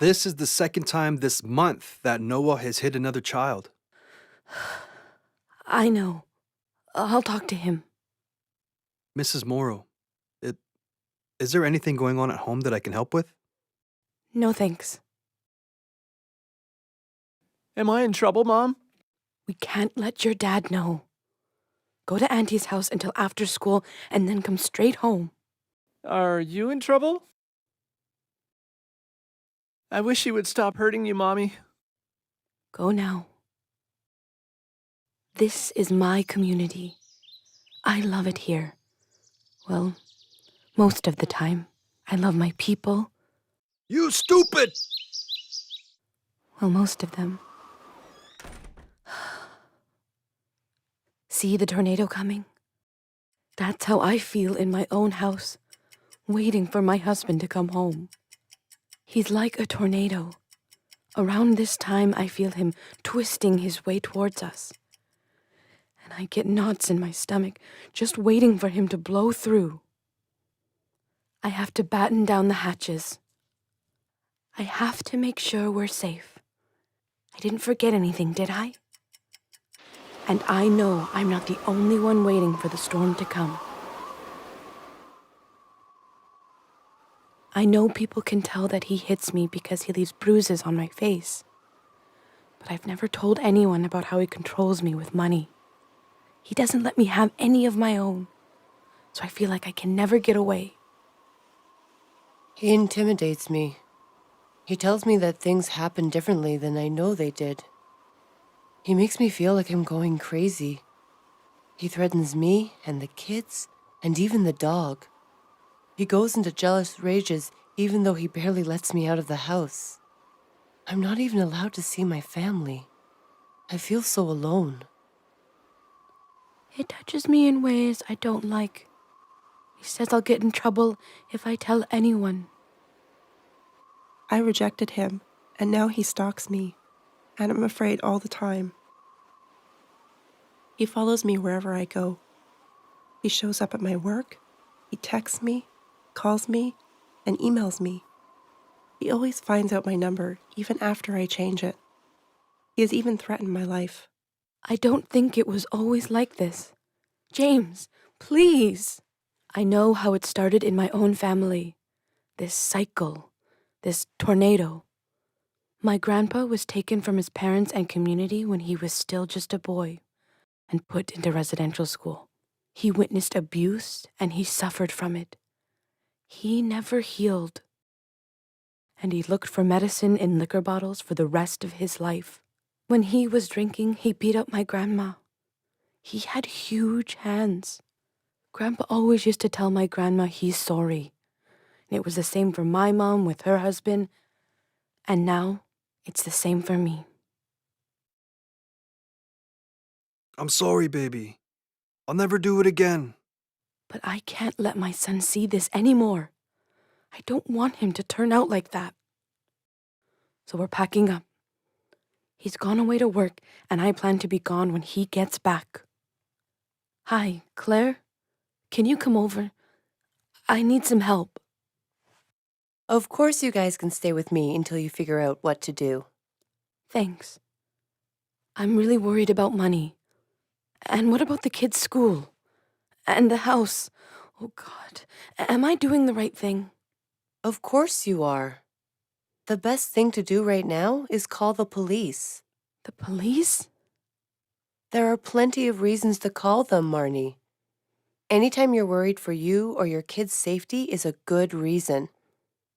This is the second time this month that Noah has hit another child. I know. I'll talk to him. Mrs. Morrow, it, is there anything going on at home that I can help with? No thanks. Am I in trouble, Mom? We can't let your dad know. Go to Auntie's house until after school and then come straight home. Are you in trouble? I wish he would stop hurting you, Mommy. Go now. This is my community. I love it here. Well, most of the time. I love my people. You stupid! Well, most of them. See the tornado coming? That's how I feel in my own house, waiting for my husband to come home. He's like a tornado. Around this time, I feel him twisting his way towards us. And I get knots in my stomach, just waiting for him to blow through. I have to batten down the hatches. I have to make sure we're safe. I didn't forget anything, did I? And I know I'm not the only one waiting for the storm to come. I know people can tell that he hits me because he leaves bruises on my face. But I've never told anyone about how he controls me with money. He doesn't let me have any of my own, so I feel like I can never get away. He intimidates me. He tells me that things happen differently than I know they did. He makes me feel like I'm going crazy. He threatens me and the kids and even the dog. He goes into jealous rages even though he barely lets me out of the house. I'm not even allowed to see my family. I feel so alone. It touches me in ways I don't like. He says I'll get in trouble if I tell anyone. I rejected him, and now he stalks me, and I'm afraid all the time. He follows me wherever I go. He shows up at my work, he texts me, calls me, and emails me. He always finds out my number, even after I change it. He has even threatened my life. I don't think it was always like this. James, please. I know how it started in my own family. This cycle, this tornado. My grandpa was taken from his parents and community when he was still just a boy and put into residential school. He witnessed abuse and he suffered from it. He never healed. And he looked for medicine in liquor bottles for the rest of his life. When he was drinking, he beat up my grandma. He had huge hands. Grandpa always used to tell my grandma he's sorry. And it was the same for my mom with her husband. And now, it's the same for me. I'm sorry, baby. I'll never do it again. But I can't let my son see this anymore. I don't want him to turn out like that. So we're packing up. He's gone away to work, and I plan to be gone when he gets back. Hi, Claire? Can you come over? I need some help. Of course you guys can stay with me until you figure out what to do. Thanks. I'm really worried about money. And what about the kids' school? And the house? Oh, God. Am I doing the right thing? Of course you are. The best thing to do right now is call the police. The police? There are plenty of reasons to call them, Marnie. Anytime you're worried for you or your kids' safety is a good reason.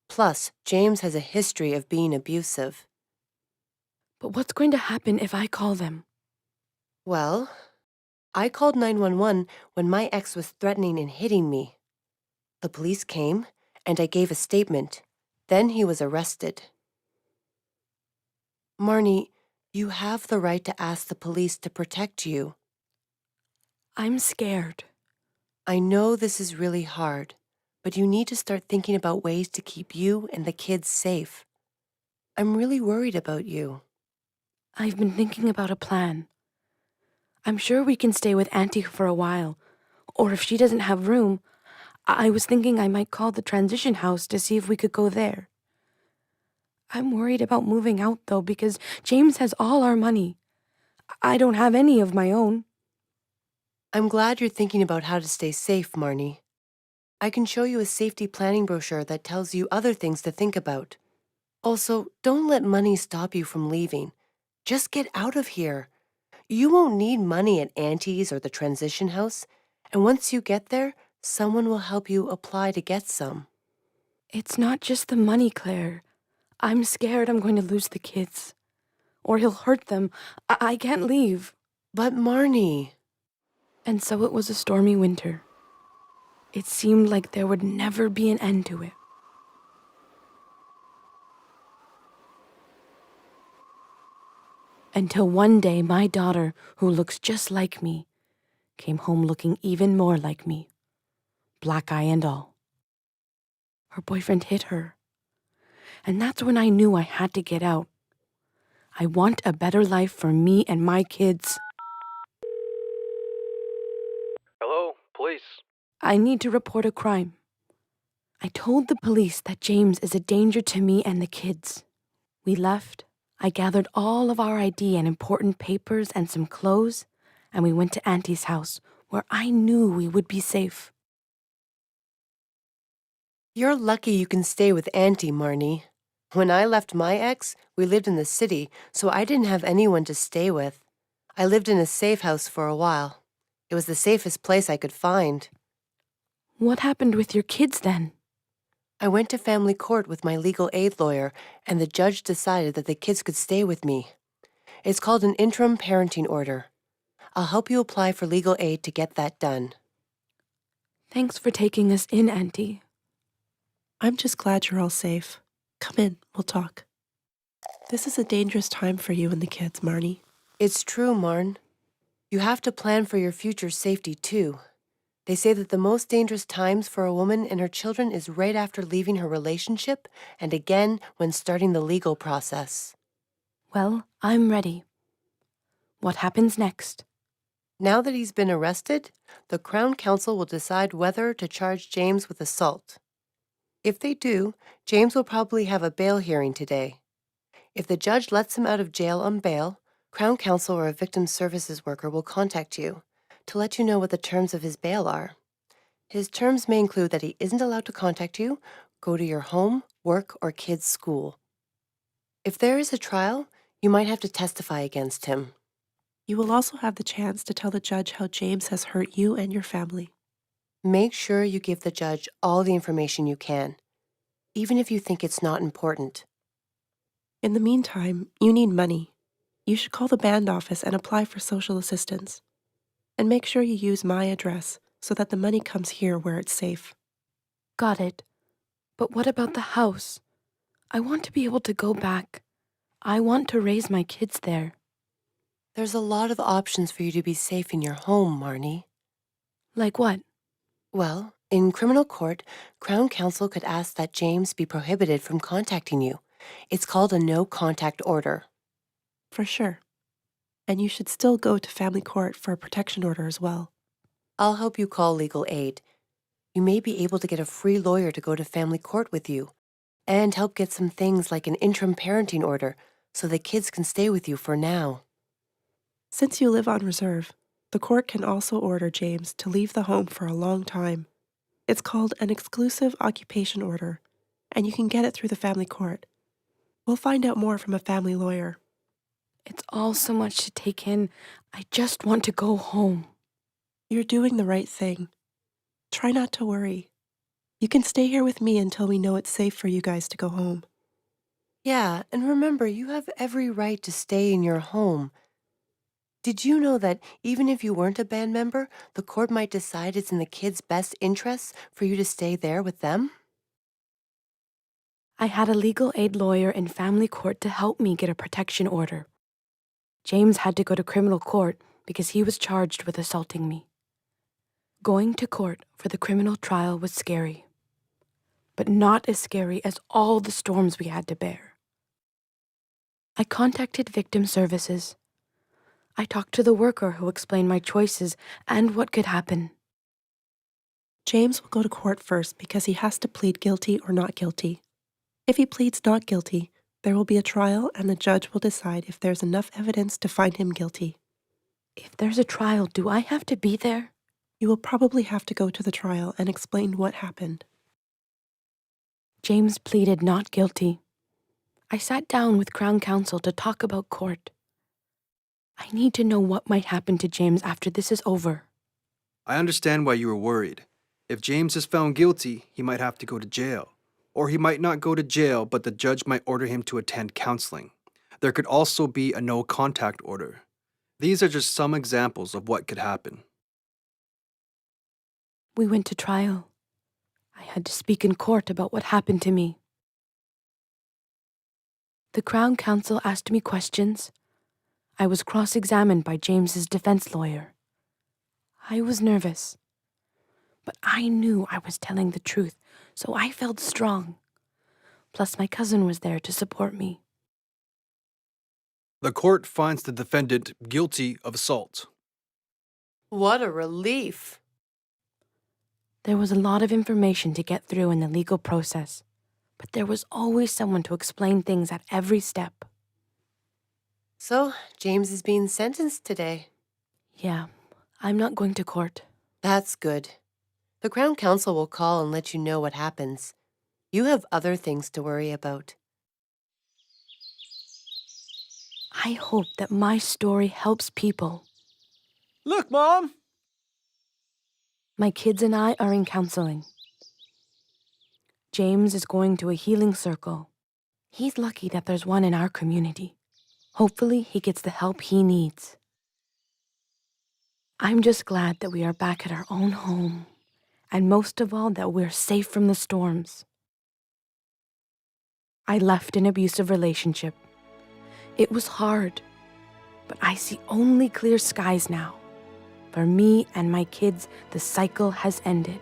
Plus, James has a history of being abusive. But what's going to happen if I call them? Well, I called 911 when my ex was threatening and hitting me. The police came, and I gave a statement. Then he was arrested. Marnie, you have the right to ask the police to protect you. I'm scared. I know this is really hard, but you need to start thinking about ways to keep you and the kids safe. I'm really worried about you. I've been thinking about a plan. I'm sure we can stay with Auntie for a while. Or if she doesn't have room, I was thinking I might call the transition house to see if we could go there. I'm worried about moving out, though, because James has all our money. I don't have any of my own. I'm glad you're thinking about how to stay safe, Marnie. I can show you a safety planning brochure that tells you other things to think about. Also, don't let money stop you from leaving. Just get out of here. You won't need money at Auntie's or the transition house, and once you get there, someone will help you apply to get some. It's not just the money, Claire. I'm scared I'm going to lose the kids. Or he'll hurt them. I can't leave. But Marnie... And so it was a stormy winter. It seemed like there would never be an end to it. Until one day, my daughter, who looks just like me, came home looking even more like me, black eye and all. Her boyfriend hit her. And that's when I knew I had to get out. I want a better life for me and my kids. Hello, police. I need to report a crime. I told the police that James is a danger to me and the kids. We left. I gathered all of our ID and important papers and some clothes, and we went to Auntie's house, where I knew we would be safe. You're lucky you can stay with Auntie, Marnie. When I left my ex, we lived in the city, so I didn't have anyone to stay with. I lived in a safe house for a while. It was the safest place I could find. What happened with your kids then? I went to family court with my legal aid lawyer, and the judge decided that the kids could stay with me. It's called an interim parenting order. I'll help you apply for legal aid to get that done. Thanks for taking us in, Auntie. I'm just glad you're all safe. Come in, we'll talk. This is a dangerous time for you and the kids, Marnie. It's true, Marn. You have to plan for your future safety, too. They say that the most dangerous times for a woman and her children is right after leaving her relationship and again when starting the legal process. Well, I'm ready. What happens next? Now that he's been arrested, the Crown Council will decide whether to charge James with assault. If they do, James will probably have a bail hearing today. If the judge lets him out of jail on bail, Crown Counsel or a victim services worker will contact you to let you know what the terms of his bail are. His terms may include that he isn't allowed to contact you, go to your home, work, or kids' school. If there is a trial, you might have to testify against him. You will also have the chance to tell the judge how James has hurt you and your family. Make sure you give the judge all the information you can, even if you think it's not important. In the meantime, you need money. You should call the band office and apply for social assistance. And make sure you use my address so that the money comes here where it's safe. Got it. But what about the house? I want to be able to go back. I want to raise my kids there. There's a lot of options for you to be safe in your home, Marnie. Like what? Well, in criminal court, Crown Counsel could ask that James be prohibited from contacting you. It's called a no-contact order. For sure. And you should still go to family court for a protection order as well. I'll help you call legal aid. You may be able to get a free lawyer to go to family court with you and help get some things like an interim parenting order so the kids can stay with you for now. Since you live on reserve, the court can also order James to leave the home for a long time. It's called an exclusive occupation order, and you can get it through the family court. We'll find out more from a family lawyer. It's all so much to take in. I just want to go home. You're doing the right thing. Try not to worry. You can stay here with me until we know it's safe for you guys to go home. Yeah, and remember, you have every right to stay in your home. Did you know that even if you weren't a band member, the court might decide it's in the kids' best interests for you to stay there with them? I had a legal aid lawyer in family court to help me get a protection order. James had to go to criminal court because he was charged with assaulting me. Going to court for the criminal trial was scary, but not as scary as all the storms we had to bear. I contacted victim services. I talked to the worker who explained my choices and what could happen. James will go to court first because he has to plead guilty or not guilty. If he pleads not guilty, There will be a trial, and the judge will decide if there's enough evidence to find him guilty. If there's a trial, do I have to be there? You will probably have to go to the trial and explain what happened. James pleaded not guilty. I sat down with Crown Counsel to talk about court. I need to know what might happen to James after this is over. I understand why you were worried. If James is found guilty, he might have to go to jail. Or he might not go to jail, but the judge might order him to attend counseling. There could also be a no contact order. These are just some examples of what could happen. We went to trial. I had to speak in court about what happened to me. The Crown Counsel asked me questions. I was cross-examined by James's defense lawyer. I was nervous, but I knew I was telling the truth, so I felt strong. Plus, my cousin was there to support me. The court finds the defendant guilty of assault. What a relief. There was a lot of information to get through in the legal process, but there was always someone to explain things at every step. So, James is being sentenced today. Yeah, I'm not going to court. That's good. The Crown Counsel will call and let you know what happens. You have other things to worry about. I hope that my story helps people. Look, Mom! My kids and I are in counseling. James is going to a healing circle. He's lucky that there's one in our community. Hopefully, he gets the help he needs. I'm just glad that we are back at our own home, and most of all, that we're safe from the storms. I left an abusive relationship. It was hard, but I see only clear skies now. For me and my kids, the cycle has ended.